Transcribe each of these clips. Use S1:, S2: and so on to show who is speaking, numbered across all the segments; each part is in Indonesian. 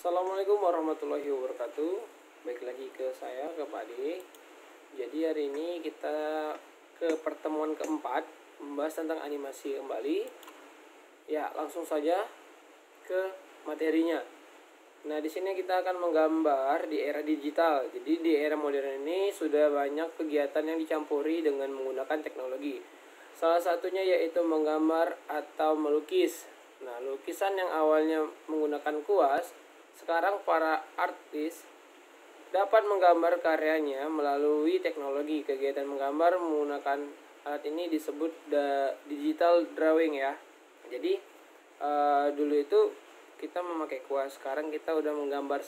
S1: Assalamualaikum warahmatullahi wabarakatuh. Baik lagi ke saya, ke Pak Ade. Jadi hari ini kita ke pertemuan keempat, membahas tentang animasi kembali. Ya, langsung saja ke materinya. Nah, di sini kita akan menggambar di era digital. Jadi di era modern ini sudah banyak kegiatan yang dicampuri dengan menggunakan teknologi. Salah satunya yaitu menggambar atau melukis. Nah, lukisan yang awalnya menggunakan kuas, sekarang para artis dapat menggambar karyanya melalui teknologi. Kegiatan menggambar menggunakan alat ini disebut digital drawing ya. Jadi dulu itu kita memakai kuas, sekarang kita udah menggambar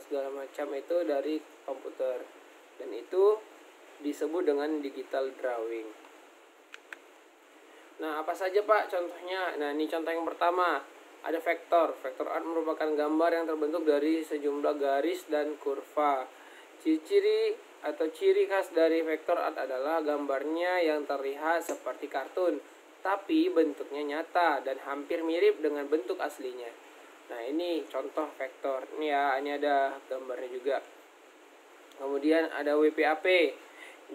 S1: segala macam itu dari komputer, dan itu disebut dengan digital drawing. Nah, apa saja Pak contohnya? Nah, ini contoh yang pertama. Ada vektor. Vektor art merupakan gambar yang terbentuk dari sejumlah garis dan kurva. Ciri-ciri atau ciri khas dari vektor art adalah gambarnya yang terlihat seperti kartun, tapi bentuknya nyata dan hampir mirip dengan bentuk aslinya. Nah, ini contoh vektor. Ini ya, ini ada gambarnya juga. Kemudian ada WPAP.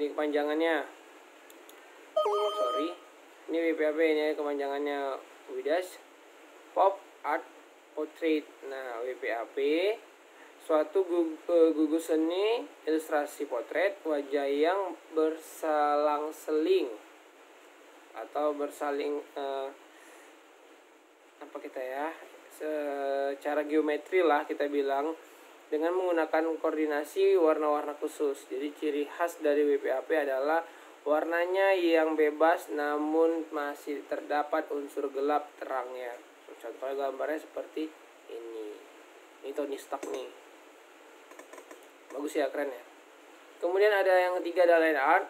S1: Ini kepanjangannya. Ini WPAP, ini kepanjangannya Widas Pop Art Portrait. Nah, WPAP suatu gugus seni ilustrasi potret wajah yang berselang-seling atau bersaling secara geometri lah kita bilang, dengan menggunakan koordinasi warna-warna khusus. Jadi ciri khas dari WPAP adalah warnanya yang bebas namun masih terdapat unsur gelap terangnya. Contohnya gambarnya seperti ini. Ini Tony Stark nih. Bagus ya, keren ya. Kemudian ada yang ketiga, ada line art.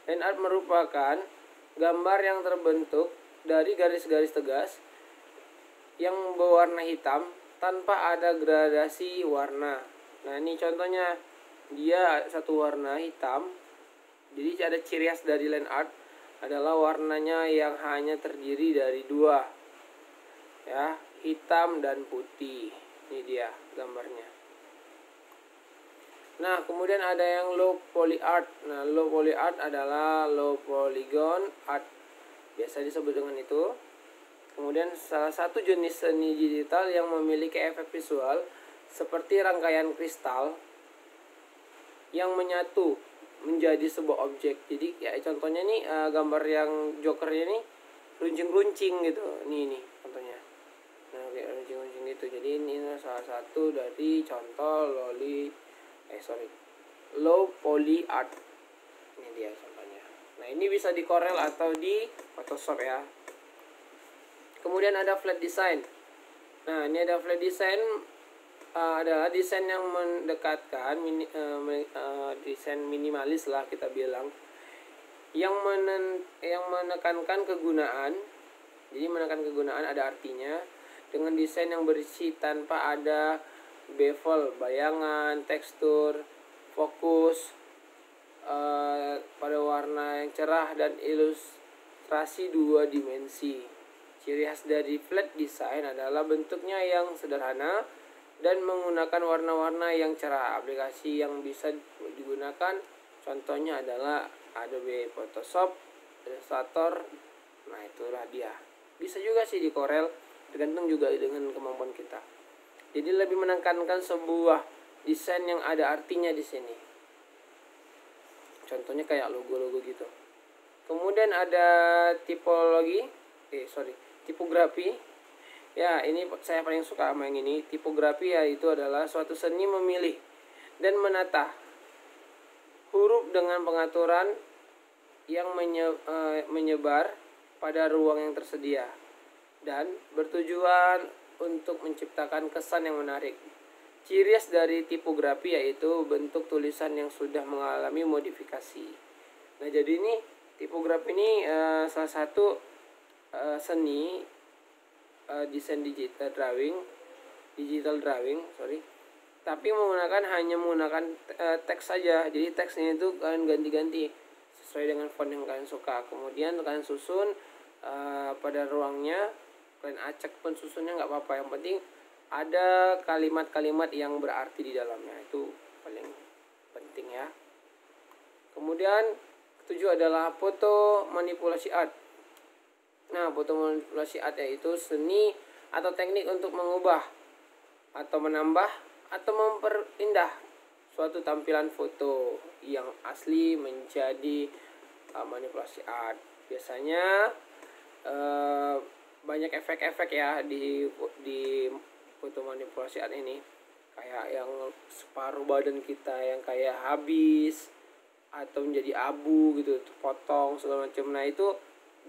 S1: Line art merupakan gambar yang terbentuk dari garis-garis tegas yang berwarna hitam tanpa ada gradasi warna. Nah, ini contohnya, dia satu warna hitam. Jadi ada ciri khas dari line art adalah warnanya yang hanya terdiri dari dua, ya, hitam dan putih. Ini dia gambarnya. Nah, kemudian ada yang low poly art. Nah, low poly art adalah low polygon art, biasa disebut dengan itu. Kemudian salah satu jenis seni digital yang memiliki efek visual seperti rangkaian kristal yang menyatu menjadi sebuah objek. Jadi ya contohnya nih, gambar yang jokernya nih runcing-runcing gitu. Ini contohnya. Nah, kayak runcing-runcing gitu. Jadi ini salah satu dari contoh low poly art. Ini dia contohnya. Nah, ini bisa di Corel atau di Photoshop ya. Kemudian ada flat design. Nah, ini ada flat design, adalah desain yang mendekatkan desain minimalis lah kita bilang, yang menekankan kegunaan. Jadi menekan kegunaan ada artinya, dengan desain yang berisi tanpa ada bevel, bayangan, tekstur, fokus pada warna yang cerah dan ilustrasi dua dimensi. Ciri khas dari flat design adalah bentuknya yang sederhana dan menggunakan warna-warna yang cerah. Aplikasi yang bisa digunakan contohnya adalah Adobe Photoshop, Illustrator. Nah, itulah dia. Bisa juga sih di Corel, tergantung juga dengan kemampuan kita. Jadi lebih menekankan sebuah desain yang ada artinya di sini. Contohnya kayak logo-logo gitu. Kemudian ada tipografi. Ya, ini saya paling suka sama yang ini. Tipografi yaitu adalah suatu seni memilih dan menata huruf dengan pengaturan yang menyebar pada ruang yang tersedia dan bertujuan untuk menciptakan kesan yang menarik. Ciri khas dari tipografi yaitu bentuk tulisan yang sudah mengalami modifikasi. Nah, jadi ini tipografi ini salah satu seni desain digital drawing, tapi hanya menggunakan teks saja. Jadi teksnya itu kalian ganti-ganti sesuai dengan font yang kalian suka. Kemudian kalian susun pada ruangnya, kalian acak pun susunnya nggak apa-apa. Yang penting ada kalimat-kalimat yang berarti di dalamnya. Itu paling penting ya. Kemudian ketujuh adalah foto manipulasi art. Nah, foto manipulasi art yaitu seni atau teknik untuk mengubah atau menambah atau memperindah suatu tampilan foto yang asli menjadi manipulasi art. Biasanya banyak efek-efek ya di foto manipulasi art ini, kayak yang separuh badan kita yang kayak habis atau menjadi abu gitu, potong segala macam. Nah, itu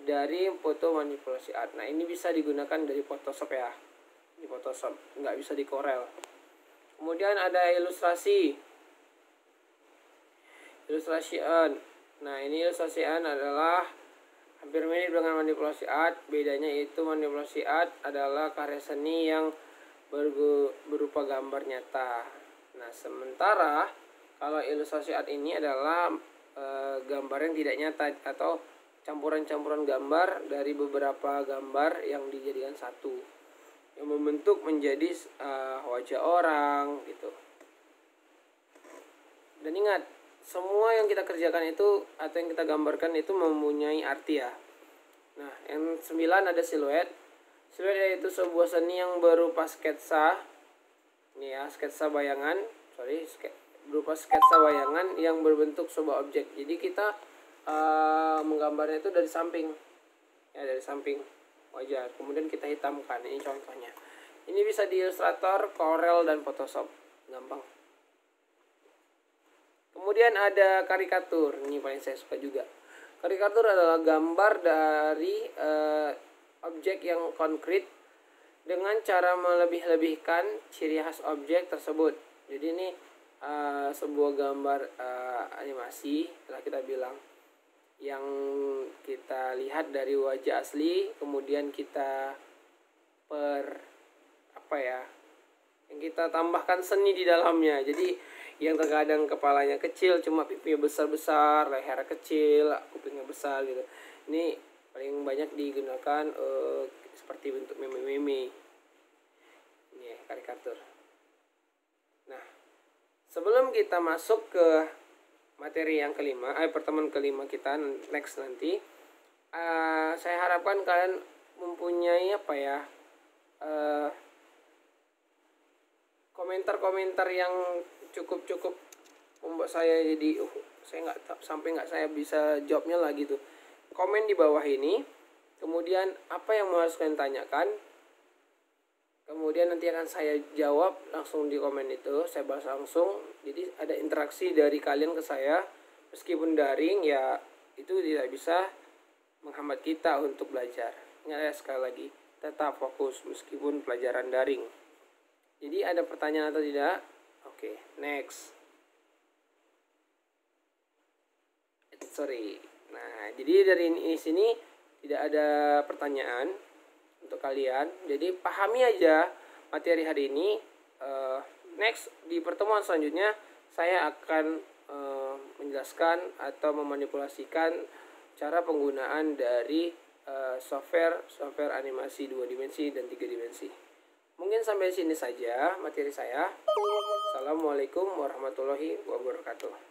S1: dari foto manipulasi art. Nah, ini bisa digunakan dari Photoshop ya, di Photoshop, nggak bisa di Corel. Kemudian ada ilustrasi. Nah, ini ilustrasian adalah hampir mirip dengan manipulasi art. Bedanya itu manipulasi art adalah karya seni yang berupa gambar nyata. Nah, sementara kalau ilustrasi art ini adalah gambar yang tidak nyata atau campuran-campuran gambar dari beberapa gambar yang dijadikan satu, yang membentuk menjadi wajah orang gitu. Dan ingat, semua yang kita kerjakan itu atau yang kita gambarkan itu mempunyai arti ya. Nah, yang 9 ada siluet. Siluet yaitu sebuah seni yang berupa sketsa. Ini ya, sketsa bayangan. Berupa sketsa bayangan yang berbentuk sebuah objek. Jadi kita menggambarnya itu dari samping. Ya, dari samping wajah. Kemudian kita hitamkan. Ini contohnya. Ini bisa di Illustrator, Corel, dan Photoshop. Gampang. Kemudian ada karikatur. Ini paling saya suka juga. Karikatur adalah gambar dari objek yang konkret dengan cara melebih-lebihkan ciri khas objek tersebut. Jadi ini sebuah gambar animasi, telah kita bilang, yang kita lihat dari wajah asli, kemudian kita yang kita tambahkan seni di dalamnya. Jadi yang terkadang kepalanya kecil, cuma pipinya besar-besar, leher kecil, kupingnya besar gitu. Ini paling banyak digunakan seperti bentuk meme-meme. Ini ya, karikatur. Nah, sebelum kita masuk ke materi yang kelima, pertemuan kelima kita next nanti, saya harapkan kalian mempunyai komentar-komentar yang cukup membuat saya jadi saya nggak bisa jawabnya lagi tuh. Komen di bawah ini, kemudian apa yang harus kalian tanyakan, kemudian nanti akan saya jawab langsung di komen itu, saya bahas langsung. Jadi ada interaksi dari kalian ke saya, meskipun daring ya, itu tidak bisa menghambat kita untuk belajar. Ingat ya, sekali lagi, tetap fokus meskipun pelajaran daring. Jadi ada pertanyaan atau tidak? Oke, next. Nah, jadi dari sini tidak ada pertanyaan untuk kalian. Jadi pahami aja materi hari ini. Next, di pertemuan selanjutnya saya akan menjelaskan atau memanipulasikan cara penggunaan dari software animasi 2 dimensi dan 3 dimensi. Mungkin sampai sini saja materi saya. Assalamualaikum warahmatullahi wabarakatuh.